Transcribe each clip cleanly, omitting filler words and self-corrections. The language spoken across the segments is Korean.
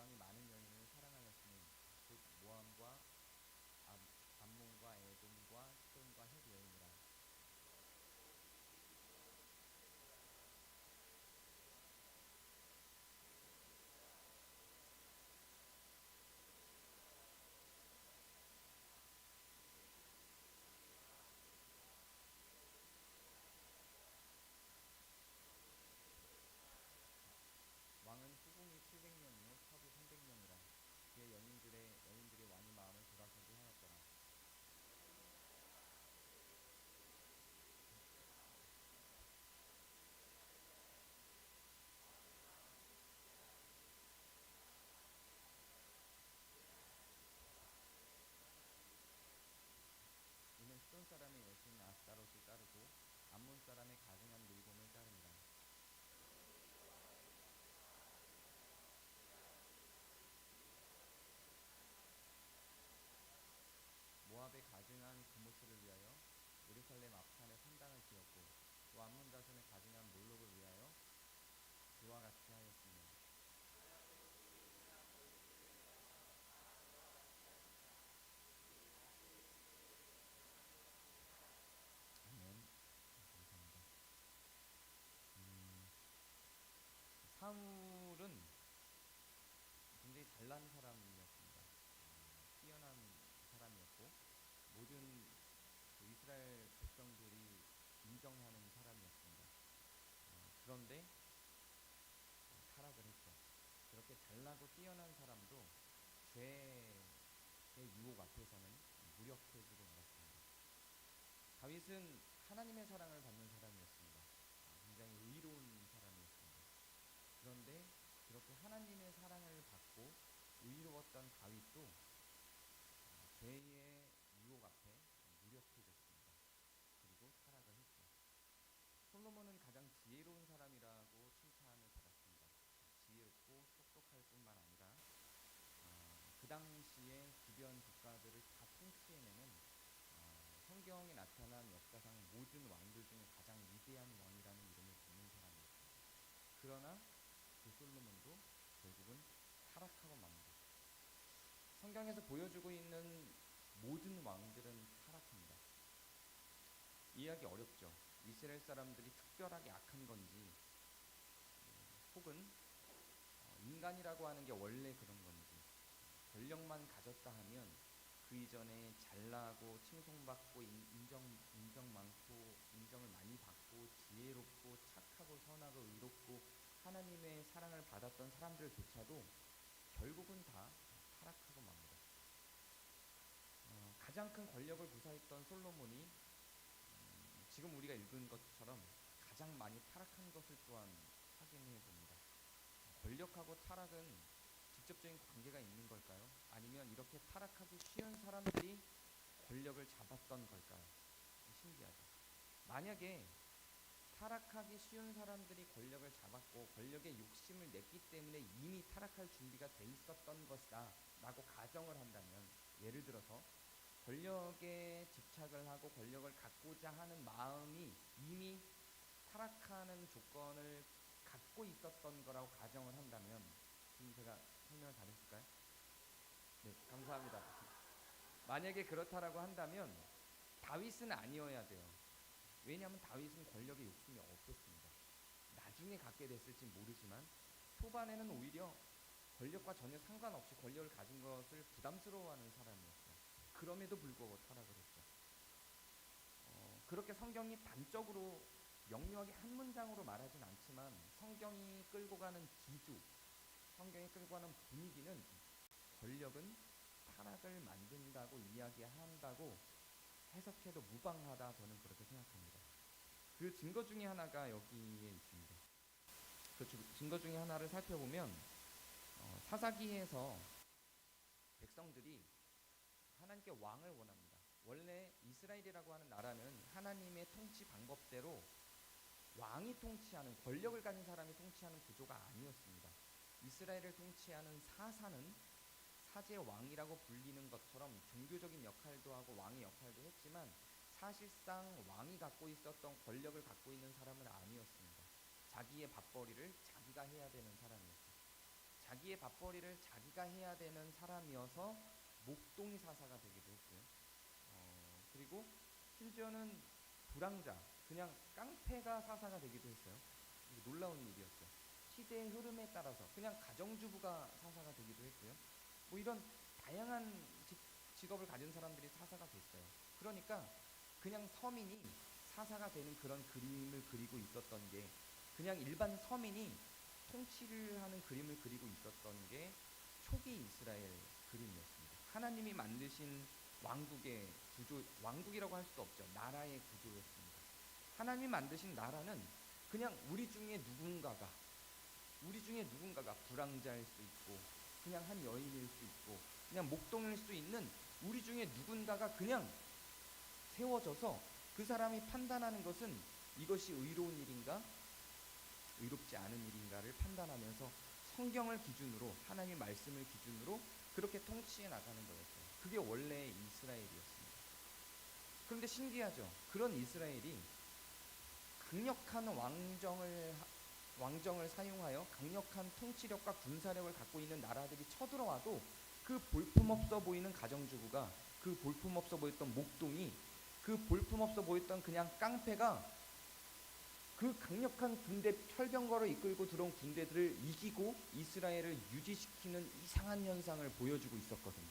모함이 많은 여인을 사랑하였으니 곧 모함과 암몬과 에돔과 시돈과 헷 여인이라. 왕은 후궁이 700명이요 사부 300명이라. 그의 여인들의 왕의 마음을 돌아서게 하였더라. 이는 시돈 사람의 여신 아스타롯을 따르고 암몬 사람의 가증한 밀곰을 따릅니다. 모압의 가증한 그모스를 위하여 예루살렘 앞산에 산당을 지었고 또 암몬 자손의 가증한 몰록을 위하여 그와 같이 하였으며. 아멘. 감사합니다. 사울은 굉장히 잘난 사람이었습니다. 뛰어난 사람이었고 모든 이스라엘 백성들이 인정하는 사람이었습니다. 그런데 타락을 했죠. 그렇게 잘나고 뛰어난 사람도 죄의 유혹 앞에서는 무력해지고 말았습니다. 다윗은 하나님의 사랑을 받는 사람이었습니다. 굉장히 의로운 사람이었습니다. 그런데 그렇게 하나님의 사랑을 받고 의로웠던 다윗도 죄의 유혹 앞에 무력해졌습니다. 그리고 타락을 했죠. 솔로몬은 가장 지혜로운 사람이라고 칭찬을 받았습니다. 지혜롭고 똑똑할 뿐만 아니라 그 당시에 주변 국가들을 다 통치해내는 성경에 나타난 역사상 모든 왕들 중에 가장 위대한 왕이라는 이름을 받는 사람이었습니다. 그러나 그 솔로몬도 결국은 타락하고 맙니다. 성경에서 보여주고 있는 모든 왕들은 타락합니다. 이해하기 어렵죠. 이스라엘 사람들이 특별하게 악한 건지 혹은 인간이라고 하는 게 원래 그런 건지, 권력만 가졌다 하면 그 이전에 잘나고 칭송받고 인정 많고 인정을 많이 받고 지혜롭고 착하고 선하고 의롭고 하나님의 사랑을 받았던 사람들조차도 결국은 다 타락하고 맙니다. 가장 큰 권력을 구사했던 솔로몬이 지금 우리가 읽은 것처럼 가장 많이 타락한 것을 또한 확인해 봅니다. 권력하고 타락은 직접적인 관계가 있는 걸까요? 아니면 이렇게 타락하기 쉬운 사람들이 권력을 잡았던 걸까요? 신기하죠. 만약에 타락하기 쉬운 사람들이 권력을 잡았고 권력의 욕심을 냈기 때문에 이미 타락할 준비가 돼 있었던 것이다 라고 가정을 한다면, 예를 들어서 권력에 집착을 하고 권력을 갖고자 하는 마음이 이미 타락하는 조건을 갖고 있었던 거라고 가정을 한다면, 지금 제가 설명을 잘했을까요? 네, 감사합니다. 만약에 그렇다라고 한다면 다윗은 아니어야 돼요. 왜냐하면 다윗은 권력의 욕심이 없었습니다. 나중에 갖게 됐을지 모르지만 초반에는 오히려 권력과 전혀 상관없이 권력을 가진 것을 부담스러워하는 사람이었어요. 그럼에도 불구하고 타락을 했죠. 그렇게 성경이 단적으로 명료하게 한 문장으로 말하진 않지만 성경이 끌고 가는 기조, 성경이 끌고 가는 분위기는 권력은 타락을 만든다고 이야기한다고 해석해도 무방하다, 저는 그렇게 생각합니다. 그 증거 중에 하나가 여기에 있습니다. 그 증거 중에 하나를 살펴보면 사사기에서 백성들이 하나님께 왕을 원합니다. 원래 이스라엘이라고 하는 나라는 하나님의 통치 방법대로 왕이 통치하는, 권력을 가진 사람이 통치하는 구조가 아니었습니다. 이스라엘을 통치하는 사사는 사제 왕이라고 불리는 것처럼 종교적인 역할도 하고 왕의 역할도 했지만 사실상 왕이 갖고 있었던 권력을 갖고 있는 사람은 아니었습니다. 자기의 밥벌이를 자기가 해야 되는 사람이었어요. 자기의 밥벌이를 자기가 해야 되는 사람이어서 목동이 사사가 되기도 했고요. 그리고 심지어는 불황자, 그냥 깡패가 사사가 되기도 했어요. 놀라운 일이었죠. 시대의 흐름에 따라서 그냥 가정주부가 사사가 되기도 했고요. 뭐 이런 다양한 직업을 가진 사람들이 사사가 됐어요. 그러니까 그냥 서민이 사사가 되는 그런 그림을 그리고 있었던 게, 그냥 일반 서민이 통치를 하는 그림을 그리고 있었던 게 초기 이스라엘 그림이었습니다. 하나님이 만드신 왕국의 구조, 왕국이라고 할 수도 없죠. 나라의 구조였습니다. 하나님이 만드신 나라는 그냥 우리 중에 누군가가 불황자일 수 있고, 그냥 한 여인일 수 있고, 그냥 목동일 수 있는 우리 중에 누군가가 그냥 세워져서 그 사람이 판단하는 것은 이것이 의로운 일인가 의롭지 않은 일인가를 판단하면서 성경을 기준으로, 하나님의 말씀을 기준으로 그렇게 통치해 나가는 거였어요. 그게 원래의 이스라엘이었습니다. 그런데 신기하죠. 그런 이스라엘이 강력한 왕정을 사용하여 강력한 통치력과 군사력을 갖고 있는 나라들이 쳐들어와도 그 볼품없어 보이는 가정주부가, 그 볼품없어 보였던 목동이, 그 볼품없어 보였던 그냥 깡패가 그 강력한 군대, 철병거를 이끌고 들어온 군대들을 이기고 이스라엘을 유지시키는 이상한 현상을 보여주고 있었거든요.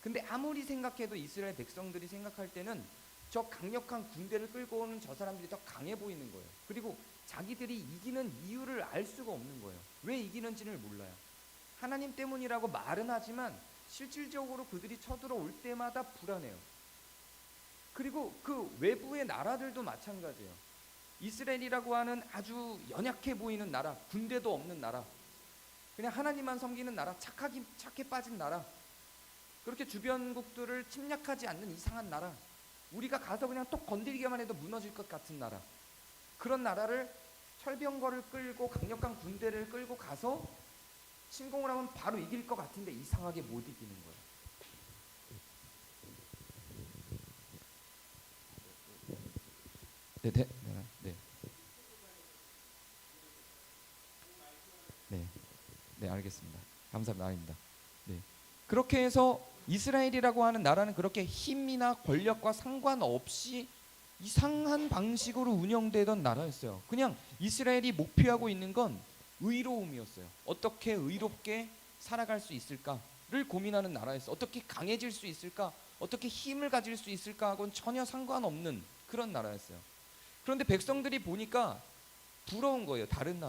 근데 아무리 생각해도 이스라엘 백성들이 생각할 때는 저 강력한 군대를 끌고 오는 저 사람들이 더 강해 보이는 거예요. 그리고 자기들이 이기는 이유를 알 수가 없는 거예요. 왜 이기는지를 몰라요. 하나님 때문이라고 말은 하지만 실질적으로 그들이 쳐들어올 때마다 불안해요. 그리고 그 외부의 나라들도 마찬가지예요. 이스라엘이라고 하는 아주 연약해 보이는 나라, 군대도 없는 나라, 그냥 하나님만 섬기는 나라, 착해 빠진 나라, 그렇게 주변국들을 침략하지 않는 이상한 나라, 우리가 가서 그냥 또 건드리기만 해도 무너질 것 같은 나라, 그런 나라를 철병거를 끌고 강력한 군대를 끌고 가서 침공을 하면 바로 이길 것 같은데 이상하게 못 이기는 거예요. 네, 알겠습니다. 감사합니다. 아닙니다. 네. 그렇게 해서 이스라엘이라고 하는 나라는 그렇게 힘이나 권력과 상관없이 이상한 방식으로 운영되던 나라였어요. 그냥 이스라엘이 목표하고 있는 건 의로움이었어요. 어떻게 의롭게 살아갈 수 있을까를 고민하는 나라였어요. 어떻게 강해질 수 있을까, 어떻게 힘을 가질 수 있을까 하고는 전혀 상관없는 그런 나라였어요. 그런데 백성들이 보니까 부러운 거예요. 다른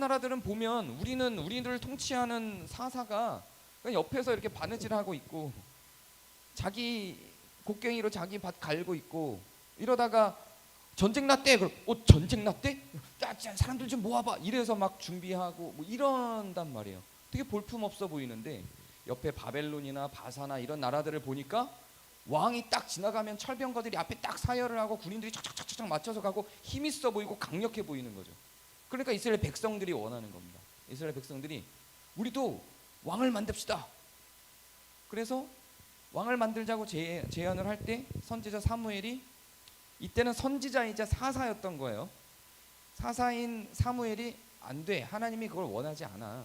나라들은 보면 우리들을 통치하는 사사가 그냥 옆에서 이렇게 바느질하고 있고, 자기 곡괭이로 자기 밭 갈고 있고, 이러다가 전쟁 났대. 그럼 전쟁 났대? 자, 사람들 좀 모아봐. 이래서 막 준비하고 뭐 이런단 말이에요. 되게 볼품없어 보이는데 옆에 바벨론이나 바사나 이런 나라들을 보니까 왕이 딱 지나가면 철병거들이 앞에 딱 사열을 하고 군인들이 착착착착 맞춰서 가고 힘있어 보이고 강력해 보이는 거죠. 그러니까 이스라엘 백성들이 원하는 겁니다. 이스라엘 백성들이 우리도 왕을 만듭시다. 그래서 왕을 만들자고 제안을 할 때 선지자 사무엘이, 이때는 선지자이자 사사였던 거예요. 사사인 사무엘이 안 돼. 하나님이 그걸 원하지 않아.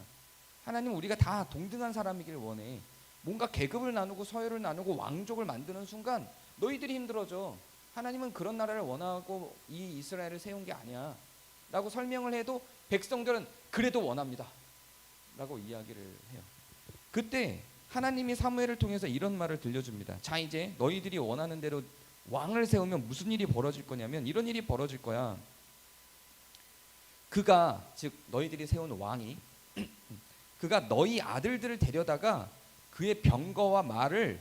하나님은 우리가 다 동등한 사람이길 원해. 뭔가 계급을 나누고 서열을 나누고 왕족을 만드는 순간 너희들이 힘들어져. 하나님은 그런 나라를 원하고 이 이스라엘을 세운 게 아니야 라고 설명을 해도 백성들은 그래도 원합니다 라고 이야기를 해요. 그때 하나님이 사무엘을 통해서 이런 말을 들려줍니다. 자, 이제 너희들이 원하는 대로 왕을 세우면 무슨 일이 벌어질 거냐면 이런 일이 벌어질 거야. 그가, 즉 너희들이 세운 왕이 그가 너희 아들들을 데려다가 그의 병거와 말을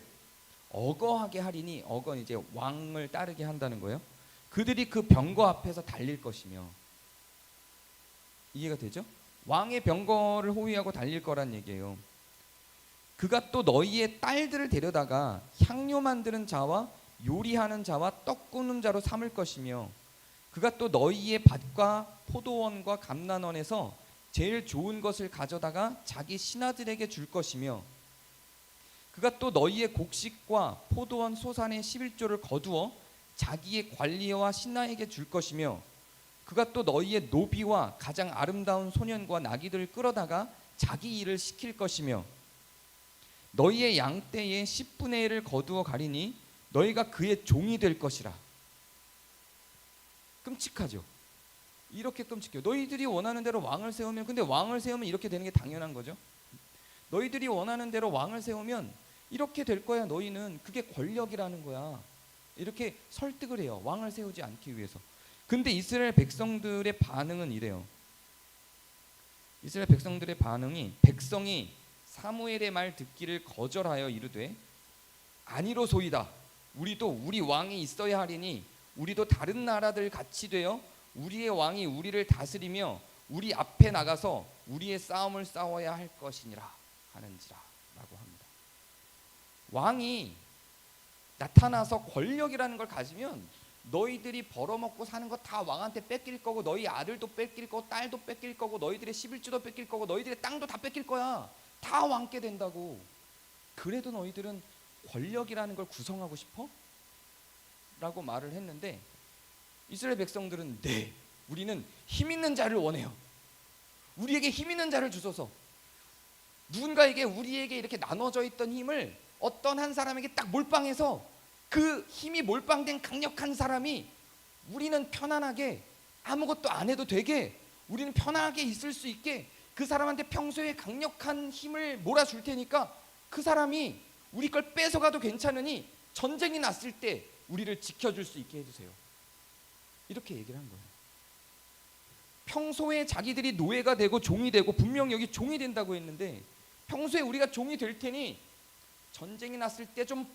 어거하게 하리니, 어거는 이제 왕을 따르게 한다는 거예요. 그들이 그 병거 앞에서 달릴 것이며, 이해가 되죠? 왕의 병거를 호위하고 달릴 거란 얘기예요. 그가 또 너희의 딸들을 데려다가 향료 만드는 자와 요리하는 자와 떡 구는 자로 삼을 것이며, 그가 또 너희의 밭과 포도원과 감난원에서 제일 좋은 것을 가져다가 자기 신하들에게 줄 것이며, 그가 또 너희의 곡식과 포도원 소산의 11조를 거두어 자기의 관리와 신하에게 줄 것이며, 그가 또 너희의 노비와 가장 아름다운 소년과 나귀들을 끌어다가 자기 일을 시킬 것이며 너희의 양떼의 10분의 1을 거두어 가리니 너희가 그의 종이 될 것이라. 끔찍하죠. 이렇게 끔찍해요. 너희들이 원하는 대로 왕을 세우면, 근데 왕을 세우면 이렇게 되는 게 당연한 거죠. 너희들이 원하는 대로 왕을 세우면 이렇게 될 거야. 너희는 그게 권력이라는 거야. 이렇게 설득을 해요. 왕을 세우지 않기 위해서. 근데 이스라엘 백성들의 반응은 이래요. 이스라엘 백성들의 반응이, 백성이 사무엘의 말 듣기를 거절하여 이르되 아니로소이다. 우리도 우리 왕이 있어야 하리니 우리도 다른 나라들 같이 되어 우리의 왕이 우리를 다스리며 우리 앞에 나가서 우리의 싸움을 싸워야 할 것이니라 하는지라 라고 합니다. 왕이 나타나서 권력이라는 걸 가지면 너희들이 벌어먹고 사는 거 다 왕한테 뺏길 거고, 너희 아들도 뺏길 거고, 딸도 뺏길 거고, 너희들의 11조도 뺏길 거고, 너희들의 땅도 다 뺏길 거야. 다 왕께 된다고. 그래도 너희들은 권력이라는 걸 구성하고 싶어? 라고 말을 했는데 이스라엘 백성들은 네, 우리는 힘 있는 자를 원해요. 우리에게 힘 있는 자를 주소서. 누군가에게, 우리에게 이렇게 나눠져 있던 힘을 어떤 한 사람에게 딱 몰빵해서 그 힘이 몰빵된 강력한 사람이 우리는 편안하게 아무것도 안 해도 되게, 우리는 편하게 있을 수 있게 그 사람한테 평소에 강력한 힘을 몰아줄 테니까 그 사람이 우리 걸 뺏어가도 괜찮으니 전쟁이 났을 때 우리를 지켜줄 수 있게 해주세요. 이렇게 얘기를 한 거예요. 평소에 자기들이 노예가 되고 종이 되고, 분명히 여기 종이 된다고 했는데 평소에 우리가 종이 될 테니 전쟁이 났을 때 좀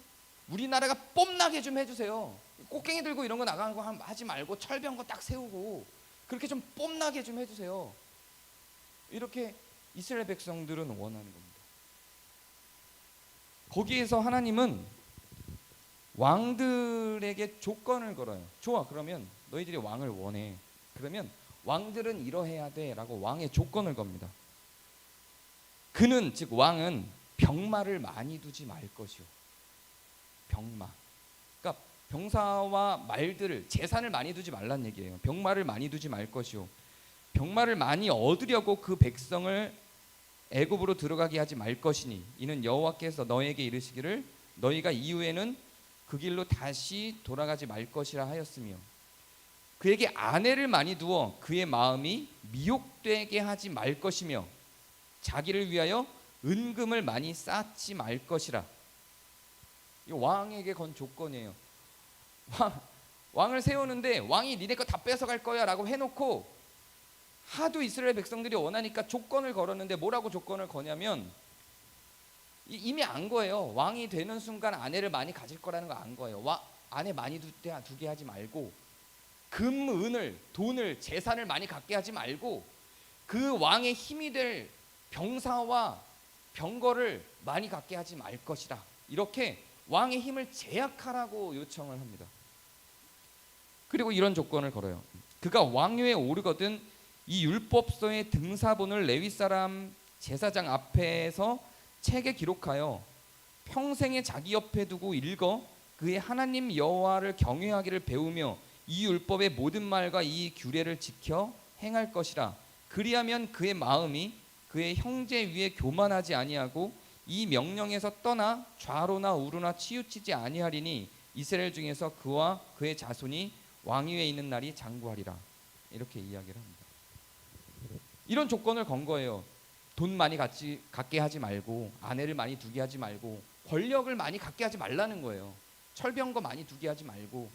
우리나라가 뽐나게 좀 해주세요. 꽃갱이 들고 이런 거 나가는 거 하지 말고 철병거 딱 세우고 그렇게 좀 뽐나게 좀 해주세요. 이렇게 이스라엘 백성들은 원하는 겁니다. 거기에서 하나님은 왕들에게 조건을 걸어요. 좋아, 그러면 너희들이 왕을 원해. 그러면 왕들은 이러해야 돼 라고 왕의 조건을 겁니다. 그는, 즉 왕은 병마를 많이 두지 말 것이요. 병마, 그러니까 병사와 말들을, 재산을 많이 두지 말란 얘기예요. 병마를 많이 두지 말 것이요. 병마를 많이 얻으려고 그 백성을 애굽으로 들어가게 하지 말 것이니 이는 여호와께서 너에게 이르시기를 너희가 이후에는 그 길로 다시 돌아가지 말 것이라 하였으며 그에게 아내를 많이 두어 그의 마음이 미혹되게 하지 말 것이며 자기를 위하여 은금을 많이 쌓지 말 것이라. 이 왕에게 건 조건이에요. 왕을 세우는데 왕이 니네 거 다 뺏어갈 거야 라고 해놓고 하도 이스라엘 백성들이 원하니까 조건을 걸었는데 뭐라고 조건을 거냐면 이미 안 거예요. 왕이 되는 순간 아내를 많이 가질 거라는 거 안 거예요. 아내 많이 두게 하지 말고, 금, 은을, 돈을, 재산을 많이 갖게 하지 말고 그 왕의 힘이 될 병사와 병거를 많이 갖게 하지 말 것이라. 이렇게 왕의 힘을 제약하라고 요청을 합니다. 그리고 이런 조건을 걸어요. 그가 왕위에 오르거든 이 율법서의 등사본을 레위 사람 제사장 앞에서 책에 기록하여 평생에 자기 옆에 두고 읽어 그의 하나님 여호와를 경외하기를 배우며 이 율법의 모든 말과 이 규례를 지켜 행할 것이라. 그리하면 그의 마음이 그의 형제 위에 교만하지 아니하고 이 명령에서 떠나 좌로나 우로나 치우치지 아니하리니 이스라엘 중에서 그와 그의 자손이 왕위에 있는 날이 장구하리라. 이렇게 이야기를 합니다. 이런 조건을 건 거예요. 돈 많이 갖게 하지 말고, 아내를 많이 두게 하지 말고, 권력을 많이 갖게 하지 말라는 거예요. 철병거 많이 두게 하지 말고,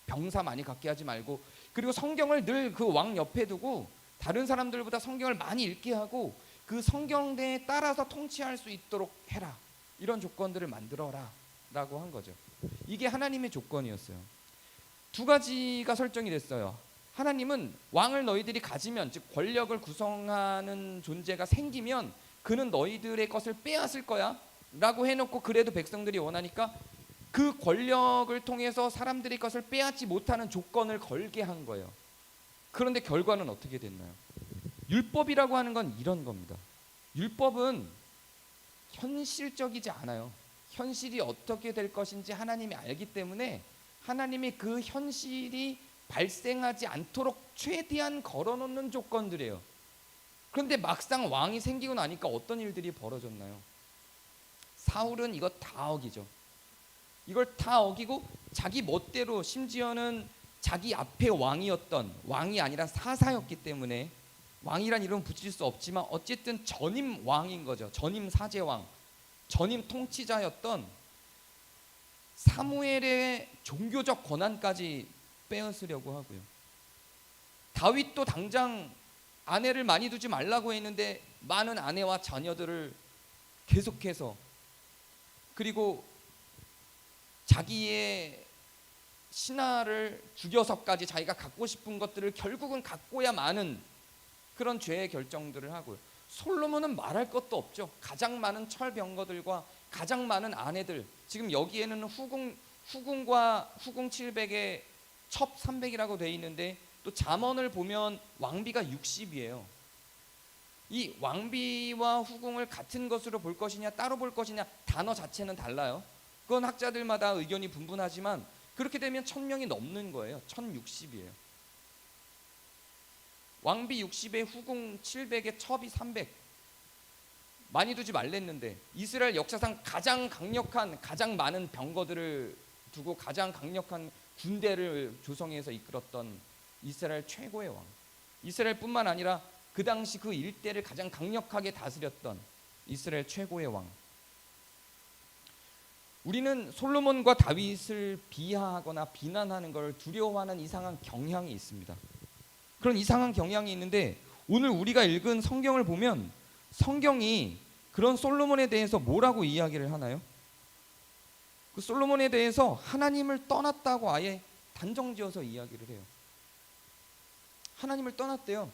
병사 많이 갖게 하지 말고, 그리고 성경을 늘 그 왕 옆에 두고 다른 사람들보다 성경을 많이 읽게 하고 그 성경에 따라서 통치할 수 있도록 해라. 이런 조건들을 만들어라 라고 한 거죠. 이게 하나님의 조건이었어요. 두 가지가 설정이 됐어요. 하나님은 왕을 너희들이 가지면, 즉 권력을 구성하는 존재가 생기면 그는 너희들의 것을 빼앗을 거야 라고 해놓고, 그래도 백성들이 원하니까 그 권력을 통해서 사람들의 것을 빼앗지 못하는 조건을 걸게 한 거예요. 그런데 결과는 어떻게 됐나요? 율법이라고 하는 건 이런 겁니다. 율법은 현실적이지 않아요. 현실이 어떻게 될 것인지 하나님이 알기 때문에 하나님이 그 현실이 발생하지 않도록 최대한 걸어놓는 조건들이에요. 그런데 막상 왕이 생기고 나니까 어떤 일들이 벌어졌나요? 사울은 이거 다 어기죠. 이걸 다 어기고 자기 멋대로, 심지어는 자기 앞에 왕이 아니라 사사였기 때문에, 왕이란 이름 붙일 수 없지만 어쨌든 전임 왕인 거죠. 전임 사제왕, 전임 통치자였던 사무엘의 종교적 권한까지 빼앗으려고 하고요. 다윗도 당장 아내를 많이 두지 말라고 했는데 많은 아내와 자녀들을 계속해서, 그리고 자기의 신하를 죽여서까지 자기가 갖고 싶은 것들을 결국은 갖고야 마는 그런 죄의 결정들을 하고요. 솔로몬은 말할 것도 없죠. 가장 많은 철병거들과 가장 많은 아내들, 지금 여기에는 후궁과 후궁 700에 첩 300이라고 되어 있는데, 또 잠언을 보면 왕비가 60이에요. 이 왕비와 후궁을 같은 것으로 볼 것이냐 따로 볼 것이냐, 단어 자체는 달라요. 그건 학자들마다 의견이 분분하지만 그렇게 되면 1000명이 넘는 거예요. 1060이에요. 왕비 60에 후궁 700에 첩이 300. 많이 두지 말랬는데, 이스라엘 역사상 가장 강력한, 가장 많은 병거들을 두고 가장 강력한 군대를 조성해서 이끌었던 이스라엘 최고의 왕, 이스라엘뿐만 아니라 그 당시 그 일대를 가장 강력하게 다스렸던 이스라엘 최고의 왕. 우리는 솔로몬과 다윗을 비하하거나 비난하는 걸 두려워하는 이상한 경향이 있습니다. 그런 이상한 경향이 있는데, 오늘 우리가 읽은 성경을 보면 성경이 그런 솔로몬에 대해서 뭐라고 이야기를 하나요? 그 솔로몬에 대해서 하나님을 떠났다고 아예 단정지어서 이야기를 해요. 하나님을 떠났대요.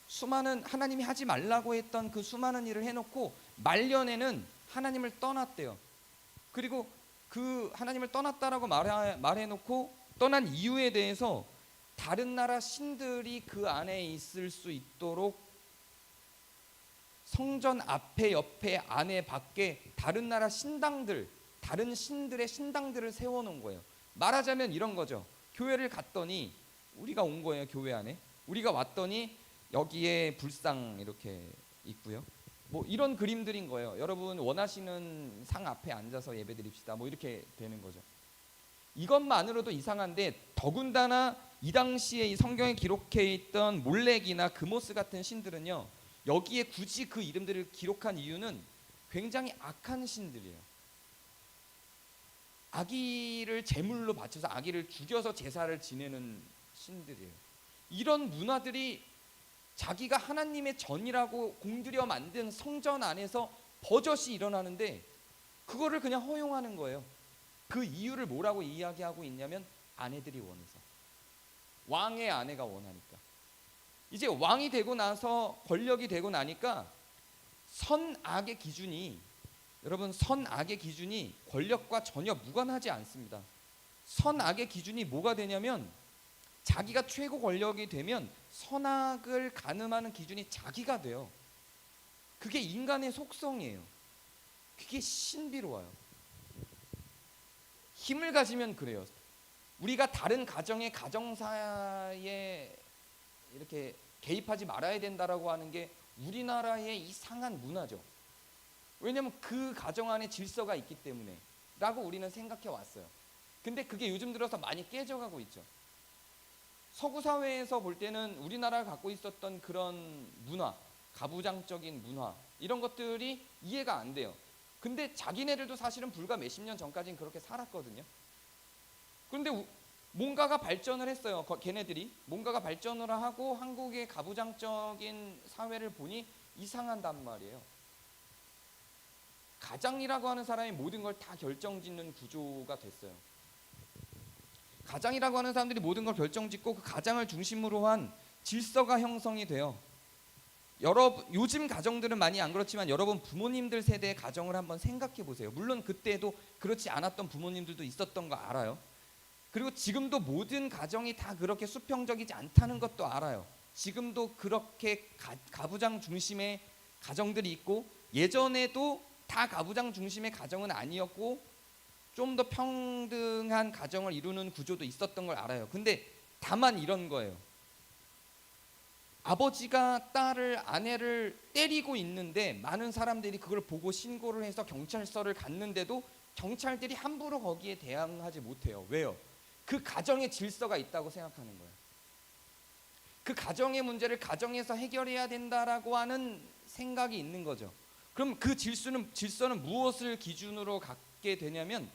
수많은, 하나님이 하지 말라고 했던 그 수많은 일을 해놓고 말년에는 하나님을 떠났대요. 그리고 그 하나님을 떠났다라고 말해놓고 떠난 이유에 대해서 다른 나라 신들이 그 안에 있을 수 있도록 성전 앞에, 옆에, 안에, 밖에 다른 나라 신당들, 다른 신들의 신당들을 세워놓은 거예요. 말하자면 이런 거죠. 교회를 갔더니, 우리가 온 거예요. 교회 안에 우리가 왔더니 여기에 불상 이렇게 있고요. 뭐 이런 그림들인 거예요. 여러분 원하시는 상 앞에 앉아서 예배드립시다. 뭐 이렇게 되는 거죠. 이것만으로도 이상한데, 더군다나 이 당시에 이 성경에 기록해 있던 몰렉이나 그모스 같은 신들은요, 여기에 굳이 그 이름들을 기록한 이유는 굉장히 악한 신들이에요. 아기를 제물로 바쳐서 아기를 죽여서 제사를 지내는 신들이에요. 이런 문화들이 자기가 하나님의 전이라고 공들여 만든 성전 안에서 버젓이 일어나는데, 그거를 그냥 허용하는 거예요. 그 이유를 뭐라고 이야기하고 있냐면, 아내들이 원해서, 왕의 아내가 원하니까. 이제 왕이 되고 나서, 권력이 되고 나니까 선악의 기준이, 여러분 선악의 기준이 권력과 전혀 무관하지 않습니다. 선악의 기준이 뭐가 되냐면, 자기가 최고 권력이 되면 선악을 가늠하는 기준이 자기가 돼요. 그게 인간의 속성이에요. 그게 신비로워요. 힘을 가지면 그래요. 우리가 다른 가정의 가정사에 이렇게 개입하지 말아야 된다라고 하는 게 우리나라의 이상한 문화죠. 왜냐하면 그 가정 안에 질서가 있기 때문에 라고 우리는 생각해 왔어요. 근데 그게 요즘 들어서 많이 깨져가고 있죠. 서구 사회에서 볼 때는 우리나라가 갖고 있었던 그런 문화, 가부장적인 문화, 이런 것들이 이해가 안 돼요. 근데 자기네들도 사실은 불과 몇십 년 전까지는 그렇게 살았거든요. 그런데 뭔가가 발전을 했어요. 걔네들이 뭔가가 발전을 하고 한국의 가부장적인 사회를 보니 이상한단 말이에요. 가장이라고 하는 사람이 모든 걸 다 결정짓는 구조가 됐어요. 가장이라고 하는 사람들이 모든 걸 결정짓고 그 가장을 중심으로 한 질서가 형성이 돼요. 요즘 가정들은 많이 안 그렇지만 여러분 부모님들 세대의 가정을 한번 생각해 보세요. 물론 그때도 그렇지 않았던 부모님들도 있었던 거 알아요. 그리고 지금도 모든 가정이 다 그렇게 수평적이지 않다는 것도 알아요. 지금도 그렇게 가부장 중심의 가정들이 있고, 예전에도 다 가부장 중심의 가정은 아니었고 좀 더 평등한 가정을 이루는 구조도 있었던 걸 알아요. 근데 다만 이런 거예요. 아버지가 아내를 때리고 있는데 많은 사람들이 그걸 보고 신고를 해서 경찰서를 갔는데도 경찰들이 함부로 거기에 대항하지 못해요. 왜요? 그 가정에 질서가 있다고 생각하는 거예요. 그 가정의 문제를 가정에서 해결해야 된다라고 하는 생각이 있는 거죠. 그럼 그 질서는 무엇을 기준으로 갖게 되냐면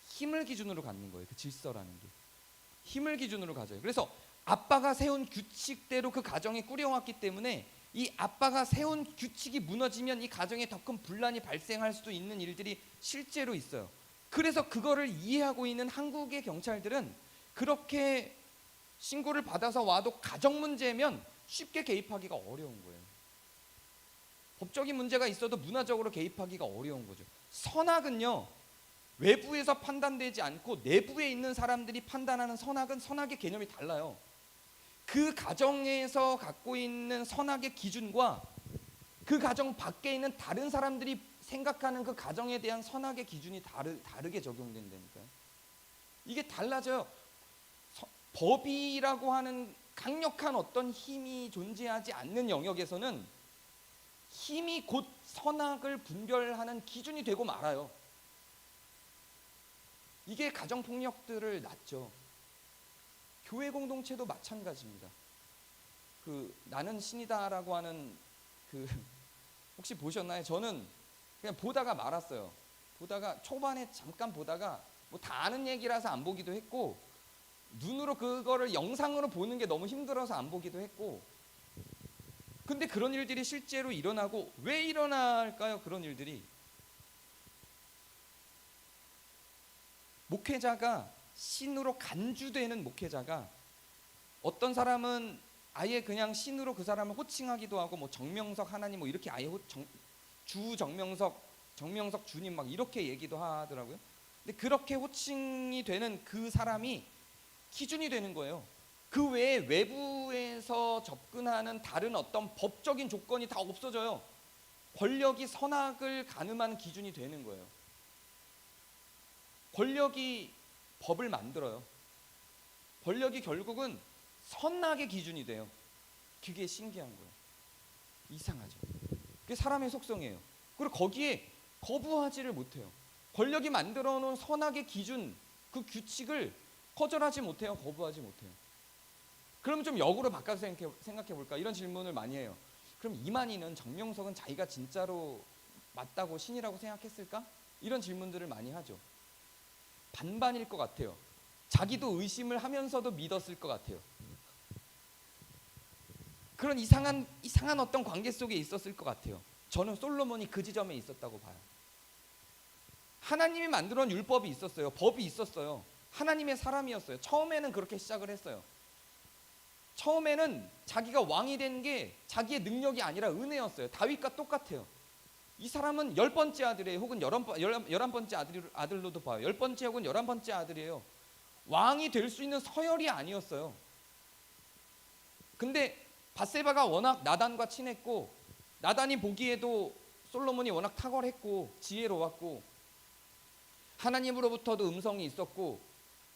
힘을 기준으로 갖는 거예요. 그 질서라는 게 힘을 기준으로 가져요. 그래서 아빠가 세운 규칙대로 그 가정이 꾸려왔기 때문에 이 아빠가 세운 규칙이 무너지면 이 가정에 더 큰 분란이 발생할 수도 있는 일들이 실제로 있어요. 그래서 그거를 이해하고 있는 한국의 경찰들은 그렇게 신고를 받아서 와도 가정 문제면 쉽게 개입하기가 어려운 거예요. 법적인 문제가 있어도 문화적으로 개입하기가 어려운 거죠. 선악은요, 외부에서 판단되지 않고 내부에 있는 사람들이 판단하는 선악은 선악의 개념이 달라요. 그 가정에서 갖고 있는 선악의 기준과 그 가정 밖에 있는 다른 사람들이 생각하는 그 가정에 대한 선악의 기준이 다르게 적용된다니까요. 이게 달라져요. 법이라고 하는 강력한 어떤 힘이 존재하지 않는 영역에서는 힘이 곧 선악을 분별하는 기준이 되고 말아요. 이게 가정폭력들을 낳죠. 교회 공동체도 마찬가지입니다. 나는 신이다라고 하는 혹시 보셨나요? 저는 그냥 보다가 말았어요. 보다가 초반에 잠깐 보다가 뭐 다 아는 얘기라서 안 보기도 했고, 눈으로 그거를 영상으로 보는 게 너무 힘들어서 안 보기도 했고. 근데 그런 일들이 실제로 일어나고, 왜 일어날까요? 그런 일들이 목회자가 신으로 간주되는 목회자가, 어떤 사람은 아예 그냥 신으로 그 사람을 호칭하기도 하고, 뭐 정명석 하나님 뭐 이렇게 아예 주 정명석 주님 막 이렇게 얘기도 하더라고요. 근데 그렇게 호칭이 되는 그 사람이 기준이 되는 거예요. 그 외에 외부에서 접근하는 다른 어떤 법적인 조건이 다 없어져요. 권력이 선악을 가늠하는 기준이 되는 거예요. 권력이 법을 만들어요. 권력이 결국은 선악의 기준이 돼요. 그게 신기한 거예요. 이상하죠. 그게 사람의 속성이에요. 그리고 거기에 거부하지를 못해요. 권력이 만들어 놓은 선악의 기준, 그 규칙을 거절하지 못해요. 거부하지 못해요. 그럼 좀 역으로 바꿔서 생각해 볼까? 이런 질문을 많이 해요. 그럼 이만희는, 정명석은 자기가 진짜로 맞다고 신이라고 생각했을까? 이런 질문들을 많이 하죠. 반반일 것 같아요. 자기도 의심을 하면서도 믿었을 것 같아요. 그런 이상한 어떤 관계 속에 있었을 것 같아요. 저는 솔로몬이 그 지점에 있었다고 봐요. 하나님이 만들어 놓은 율법이 있었어요. 법이 있었어요. 하나님의 사람이었어요. 처음에는 그렇게 시작을 했어요. 처음에는 자기가 왕이 된 게 자기의 능력이 아니라 은혜였어요. 다윗과 똑같아요. 이 사람은 10번째 아들이에요. 혹은 11번째 아들로도 봐요. 10번째 혹은 11번째 아들이에요. 왕이 될 수 있는 서열이 아니었어요. 근데 밧세바가 워낙 나단과 친했고, 나단이 보기에도 솔로몬이 워낙 탁월했고 지혜로웠고, 하나님으로부터도 음성이 있었고,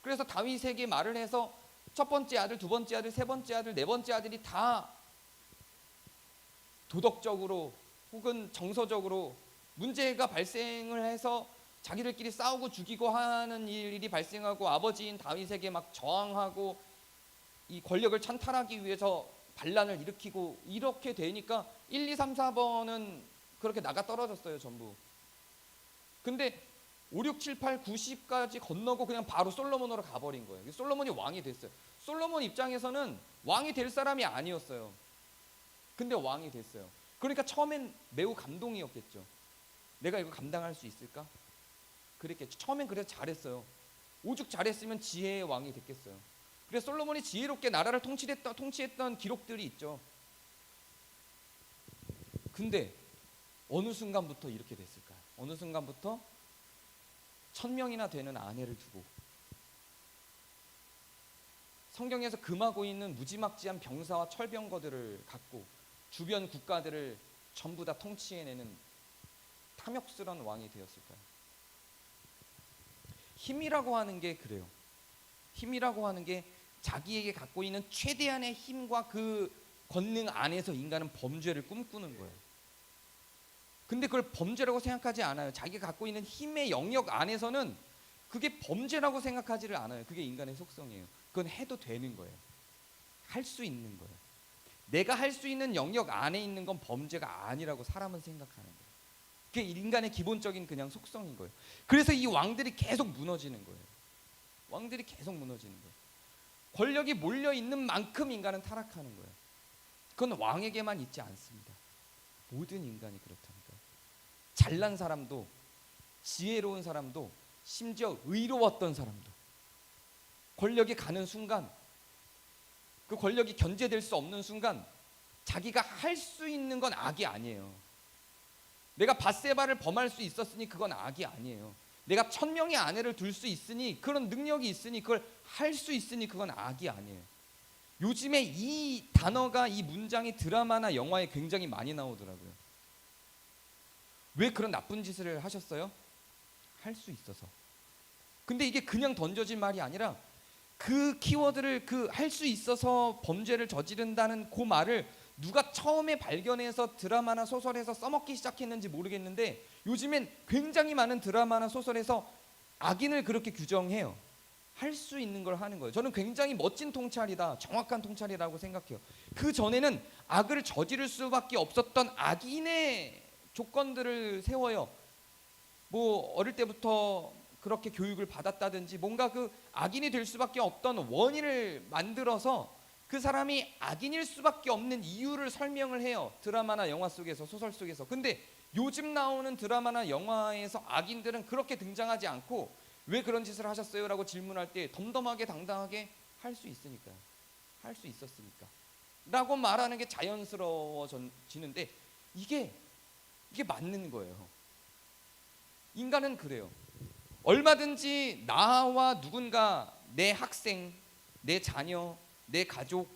그래서 다윗에게 말을 해서 첫 번째 아들, 두 번째 아들, 세 번째 아들, 네 번째 아들이 다 도덕적으로 혹은 정서적으로 문제가 발생을 해서 자기들끼리 싸우고 죽이고 하는 일이 발생하고, 아버지인 다윗에게 막 저항하고 이 권력을 찬탈하기 위해서 반란을 일으키고, 이렇게 되니까 1, 2, 3, 4번은 그렇게 나가 떨어졌어요. 전부. 근데 5, 6, 7, 8, 90까지 건너고 그냥 바로 솔로몬으로 가버린 거예요. 솔로몬이 왕이 됐어요. 솔로몬 입장에서는 왕이 될 사람이 아니었어요. 근데 왕이 됐어요. 그러니까 처음엔 매우 감동이었겠죠. 내가 이거 감당할 수 있을까? 그랬겠죠. 처음엔 그래서 잘했어요. 오죽 잘했으면 지혜의 왕이 됐겠어요. 그래서 솔로몬이 지혜롭게 나라를 통치했던 기록들이 있죠. 근데 어느 순간부터 이렇게 됐을까요? 어느 순간부터 1000명이나 되는 아내를 두고, 성경에서 금하고 있는 무지막지한 병사와 철병거들을 갖고 주변 국가들을 전부 다 통치해내는 탐욕스러운 왕이 되었을까요? 힘이라고 하는 게 그래요. 힘이라고 하는 게 자기에게 갖고 있는 최대한의 힘과 그 권능 안에서 인간은 범죄를 꿈꾸는 거예요. 근데 그걸 범죄라고 생각하지 않아요. 자기가 갖고 있는 힘의 영역 안에서는 그게 범죄라고 생각하지를 않아요. 그게 인간의 속성이에요. 그건 해도 되는 거예요. 할 수 있는 거예요. 내가 할 수 있는 영역 안에 있는 건 범죄가 아니라고 사람은 생각하는 거예요. 그게 인간의 기본적인 그냥 속성인 거예요. 그래서 이 왕들이 계속 무너지는 거예요. 왕들이 계속 무너지는 거예요. 권력이 몰려 있는 만큼 인간은 타락하는 거예요. 그건 왕에게만 있지 않습니다. 모든 인간이 그렇다니까요. 잘난 사람도, 지혜로운 사람도, 심지어 의로웠던 사람도 권력이 가는 순간, 그 권력이 견제될 수 없는 순간 자기가 할 수 있는 건 악이 아니에요. 내가 밧세바를 범할 수 있었으니 그건 악이 아니에요. 내가 1000명의 아내를 둘 수 있으니, 그런 능력이 있으니, 그걸 할 수 있으니 그건 악이 아니에요. 요즘에 이 단어가, 이 문장이 드라마나 영화에 굉장히 많이 나오더라고요. 왜 그런 나쁜 짓을 하셨어요? 할 수 있어서. 근데 이게 그냥 던져진 말이 아니라 그 키워드를, 그 할 수 있어서 범죄를 저지른다는 그 말을 누가 처음에 발견해서 드라마나 소설에서 써먹기 시작했는지 모르겠는데 요즘엔 굉장히 많은 드라마나 소설에서 악인을 그렇게 규정해요. 할 수 있는 걸 하는 거예요. 저는 굉장히 멋진 통찰이다, 정확한 통찰이라고 생각해요. 그 전에는 악을 저지를 수밖에 없었던 악인의 조건들을 세워요. 뭐 어릴 때부터 그렇게 교육을 받았다든지 뭔가 그 악인이 될 수밖에 없던 원인을 만들어서 그 사람이 악인일 수밖에 없는 이유를 설명을 해요. 드라마나 영화 속에서, 소설 속에서. 근데 요즘 나오는 드라마나 영화에서 악인들은 그렇게 등장하지 않고 왜 그런 짓을 하셨어요? 라고 질문할 때 덤덤하게 당당하게 할 수 있으니까요. 할 수 있었으니까 라고 말하는 게 자연스러워지는데 이게 맞는 거예요. 인간은 그래요. 얼마든지 나와 누군가, 내 학생, 내 자녀, 내 가족,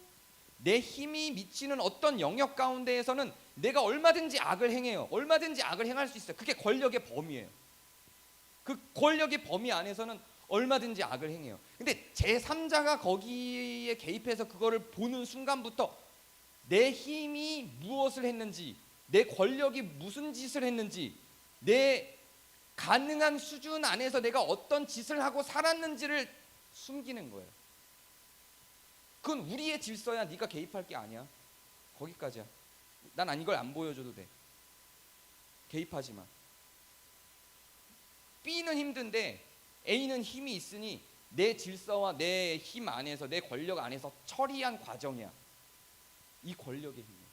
내 힘이 미치는 어떤 영역 가운데에서는 내가 얼마든지 악을 행해요. 얼마든지 악을 행할 수 있어요. 그게 권력의 범위예요. 그 권력의 범위 안에서는 얼마든지 악을 행해요. 근데 제3자가 거기에 개입해서 그거를 보는 순간부터 내 힘이 무엇을 했는지, 내 권력이 무슨 짓을 했는지, 내 가능한 수준 안에서 내가 어떤 짓을 하고 살았는지를 숨기는 거예요. 그건 우리의 질서야. 네가 개입할 게 아니야. 거기까지야. 난 이걸 안 보여줘도 돼. 개입하지 마. B는 힘든데 A는 힘이 있으니 내 질서와 내 힘 안에서, 내 권력 안에서 처리한 과정이야. 이 권력의 힘이야.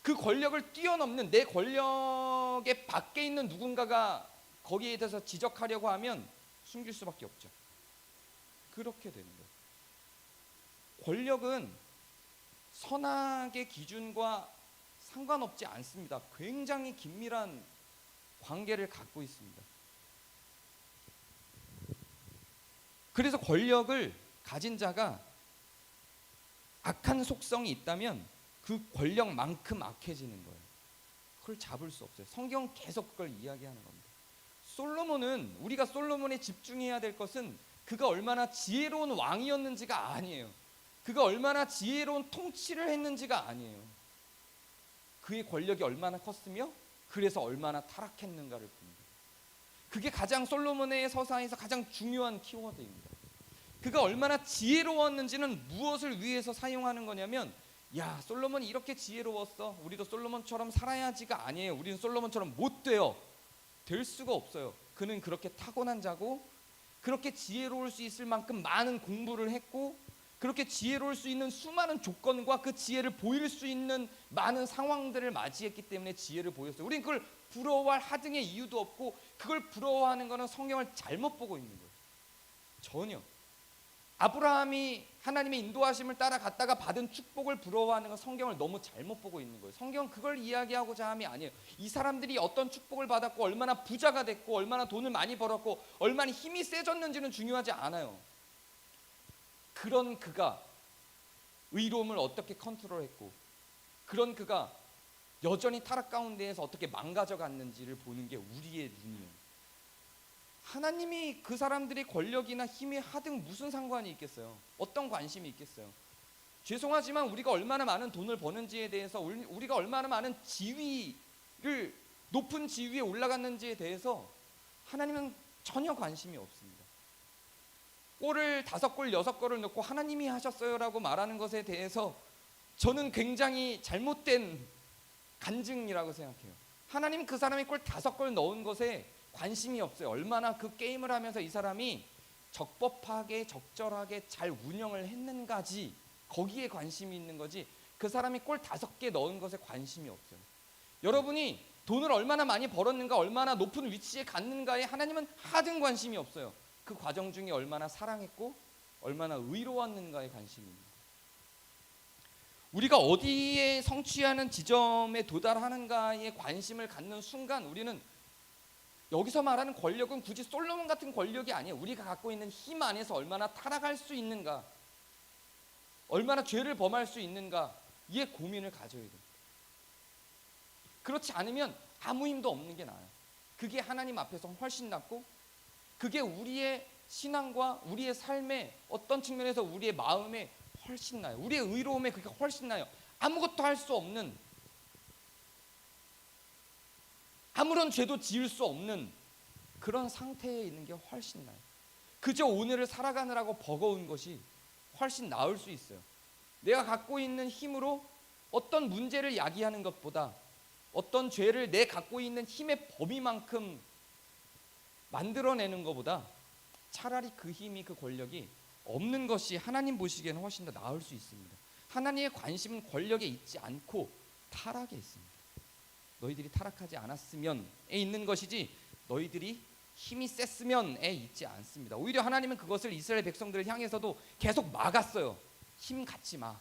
그 권력을 뛰어넘는, 내 권력의 밖에 있는 누군가가 거기에 대해서 지적하려고 하면 숨길 수밖에 없죠. 그렇게 되는 거예요. 권력은 선악의 기준과 상관없지 않습니다. 굉장히 긴밀한 관계를 갖고 있습니다. 그래서 권력을 가진 자가 악한 속성이 있다면 그 권력만큼 악해지는 거예요. 그걸 잡을 수 없어요. 성경은 계속 그걸 이야기하는 겁니다. 솔로몬은, 우리가 솔로몬에 집중해야 될 것은 그가 얼마나 지혜로운 왕이었는지가 아니에요. 그가 얼마나 지혜로운 통치를 했는지가 아니에요. 그의 권력이 얼마나 컸으며 그래서 얼마나 타락했는가를 봅니다. 그게 가장 솔로몬의 서사에서 가장 중요한 키워드입니다. 그가 얼마나 지혜로웠는지는 무엇을 위해서 사용하는 거냐면, 야, 솔로몬이 이렇게 지혜로웠어, 우리도 솔로몬처럼 살아야지가 아니에요. 우리는 솔로몬처럼 못 돼요. 될 수가 없어요. 그는 그렇게 타고난 자고, 그렇게 지혜로울 수 있을 만큼 많은 공부를 했고, 그렇게 지혜로울 수 있는 수많은 조건과 그 지혜를 보일 수 있는 많은 상황들을 맞이했기 때문에 지혜를 보였어요. 우리는 그걸 부러워할 하등의 이유도 없고, 그걸 부러워하는 것은 성경을 잘못 보고 있는 거예요. 전혀. 아브라함이 하나님의 인도하심을 따라갔다가 받은 축복을 부러워하는 건 성경을 너무 잘못 보고 있는 거예요. 성경은 그걸 이야기하고자 함이 아니에요. 이 사람들이 어떤 축복을 받았고, 얼마나 부자가 됐고, 얼마나 돈을 많이 벌었고, 얼마나 힘이 세졌는지는 중요하지 않아요. 그런 그가 의로움을 어떻게 컨트롤했고, 그런 그가 여전히 타락 가운데에서 어떻게 망가져 갔는지를 보는 게 우리의 눈이에요. 하나님이 그 사람들의 권력이나 힘이 하등 무슨 상관이 있겠어요? 어떤 관심이 있겠어요? 죄송하지만 우리가 얼마나 많은 돈을 버는지에 대해서, 우리가 얼마나 많은 지위를, 높은 지위에 올라갔는지에 대해서 하나님은 전혀 관심이 없습니다. 골을 5골 6골을 넣고 하나님이 하셨어요라고 말하는 것에 대해서 저는 굉장히 잘못된 간증이라고 생각해요. 하나님 그 사람이 골 5골 넣은 것에 관심이 없어요. 얼마나 그 게임을 하면서 이 사람이 적법하게 적절하게 잘 운영을 했는가지, 거기에 관심이 있는 거지, 그 사람이 골 5개 넣은 것에 관심이 없어요. 여러분이 돈을 얼마나 많이 벌었는가, 얼마나 높은 위치에 갔는가에 하나님은 하등 관심이 없어요. 그 과정 중에 얼마나 사랑했고 얼마나 의로웠는가에 관심입니다. 우리가 어디에 성취하는 지점에 도달하는가에 관심을 갖는 순간, 우리는 여기서 말하는 권력은 굳이 솔로몬 같은 권력이 아니에요. 우리가 갖고 있는 힘 안에서 얼마나 타락할 수 있는가, 얼마나 죄를 범할 수 있는가, 이에 고민을 가져야 돼요. 그렇지 않으면 아무 힘도 없는 게 나아요. 그게 하나님 앞에서 훨씬 낫고, 그게 우리의 신앙과 우리의 삶의 어떤 측면에서 우리의 마음에 훨씬 나요. 우리의 의로움에 그게 훨씬 나요. 아무것도 할 수 없는, 아무런 죄도 지을 수 없는 그런 상태에 있는 게 훨씬 나요. 그저 오늘을 살아가느라고 버거운 것이 훨씬 나을 수 있어요. 내가 갖고 있는 힘으로 어떤 문제를 야기하는 것보다, 어떤 죄를 내 갖고 있는 힘의 범위만큼 만들어내는 것보다 차라리 그 힘이, 그 권력이 없는 것이 하나님 보시기에는 훨씬 더 나을 수 있습니다. 하나님의 관심은 권력에 있지 않고 타락에 있습니다. 너희들이 타락하지 않았으면에 있는 것이지, 너희들이 힘이 셌으면에 있지 않습니다. 오히려 하나님은 그것을 이스라엘 백성들을 향해서도 계속 막았어요. 힘 갖지 마.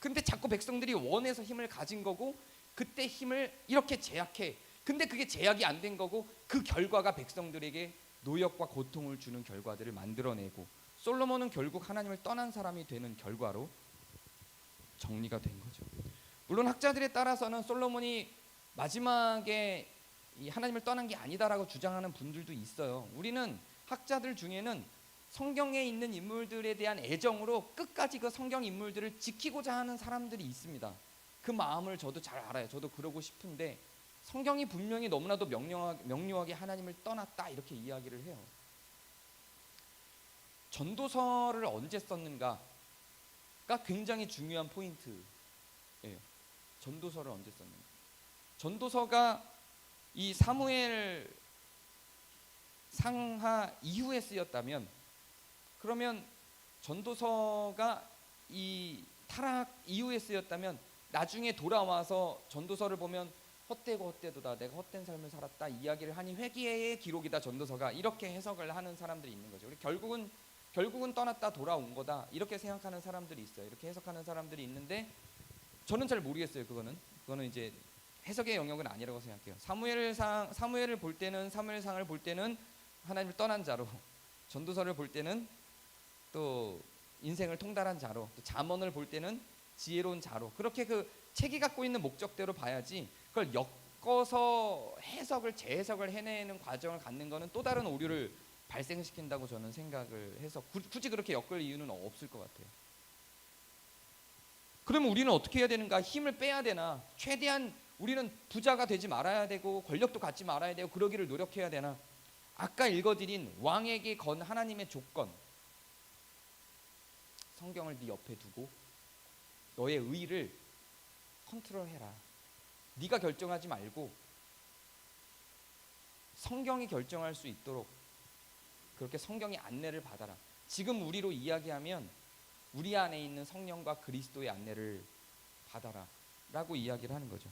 근데 자꾸 백성들이 원해서 힘을 가진 거고, 그때 힘을 이렇게 제약해. 근데 그게 제약이 안 된 거고, 그 결과가 백성들에게 노역과 고통을 주는 결과들을 만들어내고, 솔로몬은 결국 하나님을 떠난 사람이 되는 결과로 정리가 된 거죠. 물론 학자들에 따라서는 솔로몬이 마지막에 이 하나님을 떠난 게 아니다라고 주장하는 분들도 있어요. 우리는 학자들 중에는 성경에 있는 인물들에 대한 애정으로 끝까지 그 성경 인물들을 지키고자 하는 사람들이 있습니다. 그 마음을 저도 잘 알아요. 저도 그러고 싶은데 성경이 분명히 너무나도 명료하게 하나님을 떠났다 이렇게 이야기를 해요. 전도서를 언제 썼는가가 굉장히 중요한 포인트예요. 전도서를 언제 썼는가. 전도서가 이 사무엘 상하 이후에 쓰였다면, 그러면 전도서가 이 타락 이후에 쓰였다면 나중에 돌아와서 전도서를 보면 헛되고 헛되도다, 내가 헛된 삶을 살았다 이야기를 하니 회개의 기록이다 전도서가, 이렇게 해석을 하는 사람들이 있는 거죠. 결국은 떠났다 돌아온 거다 이렇게 생각하는 사람들이 있어요. 이렇게 해석하는 사람들이 있는데 저는 잘 모르겠어요. 그거는 이제 해석의 영역은 아니라고 생각해요. 사무엘을 볼 때는, 사무엘상을 볼 때는 하나님을 떠난 자로, 전도서를 볼 때는 또 인생을 통달한 자로, 또 잠언을 볼 때는 지혜로운 자로, 그렇게 그 책이 갖고 있는 목적대로 봐야지, 그걸 엮어서 재해석을 해내는 과정을 갖는 것은 또 다른 오류를 발생시킨다고 저는 생각을 해서 굳이 그렇게 엮을 이유는 없을 것 같아요. 그러면 우리는 어떻게 해야 되는가? 힘을 빼야 되나? 최대한 우리는 부자가 되지 말아야 되고 권력도 갖지 말아야 되고 그러기를 노력해야 되나? 아까 읽어드린 왕에게 건 하나님의 조건, 성경을 네 옆에 두고 너의 의를 컨트롤해라. 네가 결정하지 말고 성경이 결정할 수 있도록 그렇게 성경의 안내를 받아라. 지금 우리로 이야기하면 우리 안에 있는 성령과 그리스도의 안내를 받아라 라고 이야기를 하는 거죠.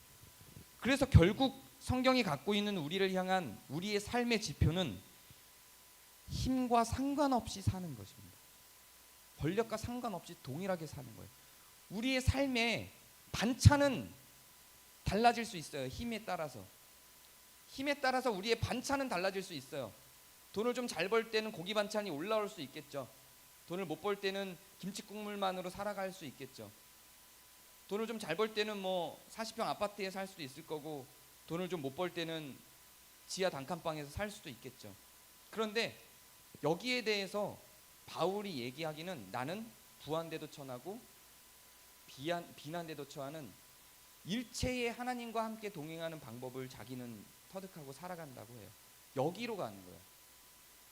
그래서 결국 성경이 갖고 있는 우리를 향한 우리의 삶의 지표는 힘과 상관없이 사는 것입니다. 권력과 상관없이 동일하게 사는 거예요. 우리의 삶의 반찬은 달라질 수 있어요. 힘에 따라서 우리의 반찬은 달라질 수 있어요. 돈을 좀 잘 벌 때는 고기 반찬이 올라올 수 있겠죠. 돈을 못 벌 때는 김치 국물만으로 살아갈 수 있겠죠. 돈을 좀 잘 벌 때는 뭐 40평 아파트에 살 수도 있을 거고, 돈을 좀 못 벌 때는 지하 단칸방에서 살 수도 있겠죠. 그런데 여기에 대해서 바울이 얘기하기는 나는 부한데도 천하고 비난에도 처하는 일체의 하나님과 함께 동행하는 방법을 자기는 터득하고 살아간다고 해요. 여기로 가는 거예요.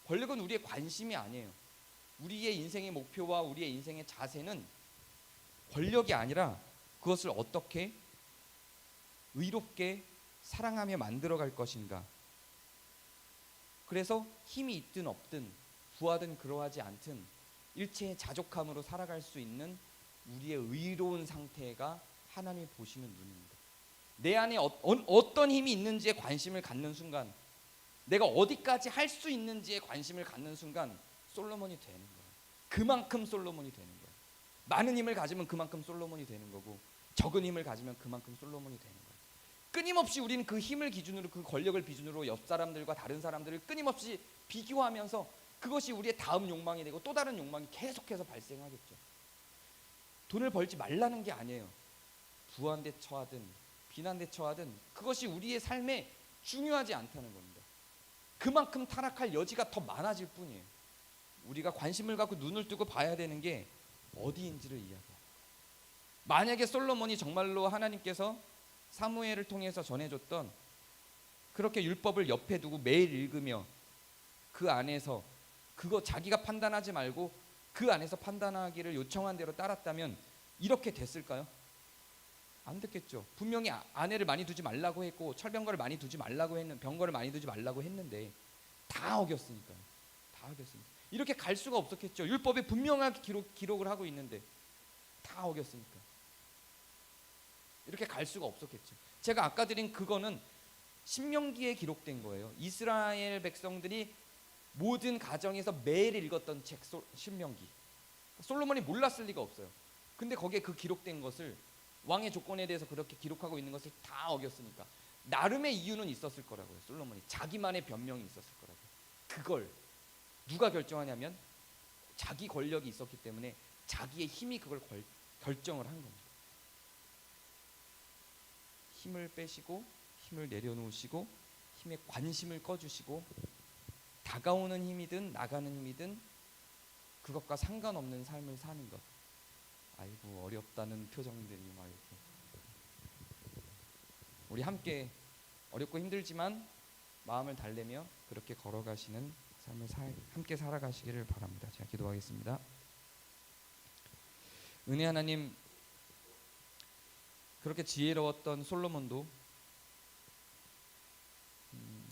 권력은 우리의 관심이 아니에요. 우리의 인생의 목표와 우리의 인생의 자세는 권력이 아니라 그것을 어떻게 의롭게 사랑하며 만들어갈 것인가. 그래서 힘이 있든 없든 부하든 그러하지 않든 일체의 자족함으로 살아갈 수 있는 우리의 의로운 상태가 하나님이 보시는 눈입니다. 내 안에 어떤 힘이 있는지에 관심을 갖는 순간, 내가 어디까지 할 수 있는지에 관심을 갖는 순간 솔로몬이 되는 거예요. 그만큼 솔로몬이 되는 거예요. 많은 힘을 가지면 그만큼 솔로몬이 되는 거고, 적은 힘을 가지면 그만큼 솔로몬이 되는 거예요. 끊임없이 우리는 그 힘을 기준으로, 그 권력을 기준으로 옆 사람들과 다른 사람들을 끊임없이 비교하면서 그것이 우리의 다음 욕망이 되고 또 다른 욕망이 계속해서 발생하겠죠. 돈을 벌지 말라는 게 아니에요. 부한데 처하든 비난데 처하든 그것이 우리의 삶에 중요하지 않다는 겁니다. 그만큼 타락할 여지가 더 많아질 뿐이에요. 우리가 관심을 갖고 눈을 뜨고 봐야 되는 게 어디인지를 이야기해요. 만약에 솔로몬이 정말로 하나님께서 사무엘을 통해서 전해줬던 그렇게 율법을 옆에 두고 매일 읽으며 그 안에서 그거 자기가 판단하지 말고 그 안에서 판단하기를 요청한 대로 따랐다면 이렇게 됐을까요? 안 됐겠죠. 분명히 아내를 많이 두지 말라고 했고 철병거를 많이 두지 말라고 했는 병거를 많이 두지 말라고 했는데 다 어겼으니까요. 다 어겼으니까 이렇게 갈 수가 없었겠죠. 율법에 분명하게 기록을 하고 있는데 다 어겼으니까 이렇게 갈 수가 없었겠죠. 제가 아까 드린 그거는 신명기에 기록된 거예요. 이스라엘 백성들이 모든 가정에서 매일 읽었던 책 신명기. 솔로몬이 몰랐을 리가 없어요. 근데 거기에 그 기록된 것을 왕의 조건에 대해서 그렇게 기록하고 있는 것을 다 어겼으니까 나름의 이유는 있었을 거라고요. 솔로몬이 자기만의 변명이 있었을 거라고요. 그걸 누가 결정하냐면 자기 권력이 있었기 때문에 자기의 힘이 그걸 결정을 한 겁니다. 힘을 빼시고 힘을 내려놓으시고 힘에 관심을 꺼주시고 다가오는 힘이든 나가는 힘이든 그것과 상관없는 삶을 사는 것. 아이고 어렵다는 표정들이 막 이렇게. 우리 함께 어렵고 힘들지만 마음을 달래며 그렇게 걸어가시는 삶을 함께 살아가시기를 바랍니다. 제가 기도하겠습니다. 은혜 하나님, 그렇게 지혜로웠던 솔로몬도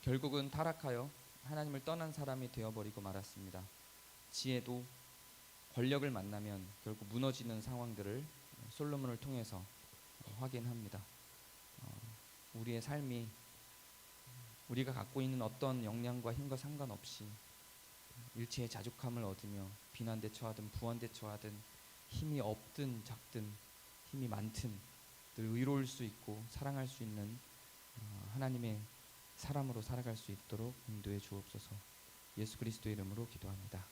결국은 타락하여 하나님을 떠난 사람이 되어버리고 말았습니다. 지혜도 권력을 만나면 결국 무너지는 상황들을 솔로몬을 통해서 확인합니다. 우리의 삶이 우리가 갖고 있는 어떤 역량과 힘과 상관없이 일체의 자족함을 얻으며 비난대 처하든 부한대 처하든 힘이 없든 작든 힘이 많든 늘 의로울 수 있고 사랑할 수 있는 하나님의 사람으로 살아갈 수 있도록 인도해 주옵소서. 예수 그리스도의 이름으로 기도합니다.